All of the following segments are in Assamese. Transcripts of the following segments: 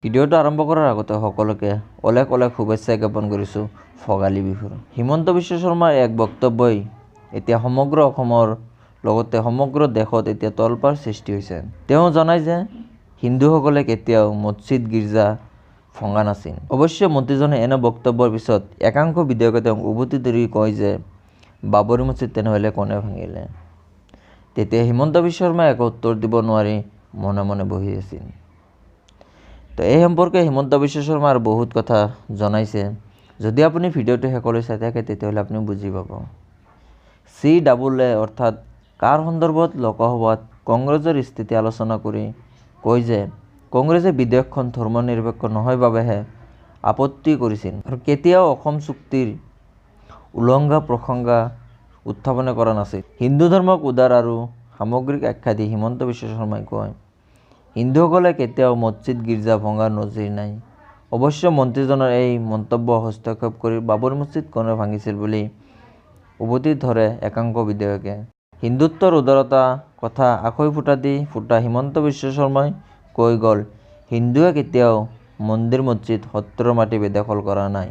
ভিডিঅ'টো আৰম্ভ কৰাৰ আগতে সকলোকে অলেখ শুভেচ্ছা জ্ঞাপন কৰিছোঁ ভোগালী বিহুৰ। হিমন্ত বিশ্ব শৰ্মাৰ এক বক্তব্যই এতিয়া সমগ্ৰ অসমৰ লগতে সমগ্ৰ দেশত এতিয়া তলপাৰ সৃষ্টি হৈছে। তেওঁ জনায় যে হিন্দুসকলে কেতিয়াও মছজিদ গীৰ্জা ভঙা নাছিল। অৱশ্যে মন্ত্ৰীজনে এনে বক্তব্যৰ পিছত একাংশ বিধায়কে তেওঁক উভতি ধৰি কয় যে বাবৰি মছজিদ তেনেহ'লে কোনে ভাঙিলে। তেতিয়া হিমন্ত বিশ্ব শৰ্মাই একো উত্তৰ দিব নোৱাৰি মনে মনে বহি আছিল। তো এই সম্পৰ্কে হিমন্ত বিশ্ব শৰ্মাৰ বহুত কথা জনাইছে। যদি আপুনি ভিডিঅ'টো শেষলৈ চাই থাকে তেতিয়াহ'লে আপুনি বুজি পাব। CAA অৰ্থাৎ কাৰ সন্দৰ্ভত লোকসভাত কংগ্ৰেছৰ স্থিতি আলোচনা কৰি কয় যে কংগ্ৰেছে বিধেয়কখন ধৰ্মনিৰপেক্ষ নহয় বাবেহে আপত্তি কৰিছিল আৰু কেতিয়াও অসম চুক্তিৰ উলংঘা প্ৰসংগা উত্থাপন কৰা নাছিল। হিন্দু ধৰ্মক উদাৰ আৰু সামগ্ৰিক আখ্যা দি হিমন্ত বিশ্ব শৰ্মাই কয়, হিন্দুসকলে কেতিয়াও মছজিদ গীৰ্জা ভঙাৰ নজিৰ নাই। অৱশ্যে মন্ত্ৰীজনৰ এই মন্তব্য হস্তক্ষেপ কৰি বাবৰি মছজিদ কোনে ভাঙিছিল বুলি উভতি ধৰে একাংশ বিধায়কে। হিন্দুত্বৰ উদাৰতা কথা আখৈ ফুটা হিমন্ত বিশ্ব শৰ্মাই কৈ গ'ল, হিন্দুৱে কেতিয়াও মন্দিৰ মছজিদ সত্ৰৰ মাটি বেদখল কৰা নাই।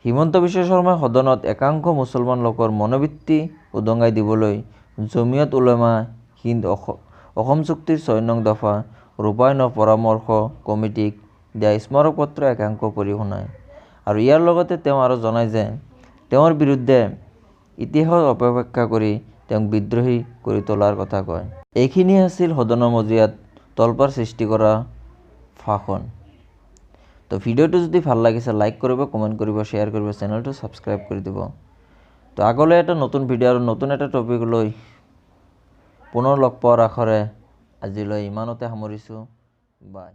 হিমন্ত বিশ্ব শৰ্মাই সদনত একাংশ মুছলমান লোকৰ মনোবৃত্তি উদঙাই দিবলৈ জমিয়ত উলেমা হিন্দ অসম চুক্তিৰ ৬ নং দফা ৰূপায়ণৰ পৰামৰ্শ কমিটিক দিয়া স্মাৰক পত্ৰ একাংশ পঢ়ি শুনায়। আৰু ইয়াৰ লগতে তেওঁ আৰু জনায় যে তেওঁৰ বিৰুদ্ধে ইতিহাস অপব্যাখ্যা কৰি তেওঁক বিদ্ৰোহী কৰি তোলাৰ কথা কয়। এইখিনিয়ে আছিল সদনৰ মজিয়াত তলপাৰ সৃষ্টি কৰা ভাষণ। তো ভিডিঅ'টো যদি ভাল লাগিছে লাইক কৰিব, কমেণ্ট কৰিব, শ্বেয়াৰ কৰিব, চেনেলটো ছাবস্ক্ৰাইব কৰি দিব। তো আগলৈ এটা নতুন ভিডিঅ' আৰু নতুন এটা টপিক লৈ পুনৰ লগ পোৱাৰ আশাৰে আজিলৈ ইমানতে সামৰিছোঁ। বাই।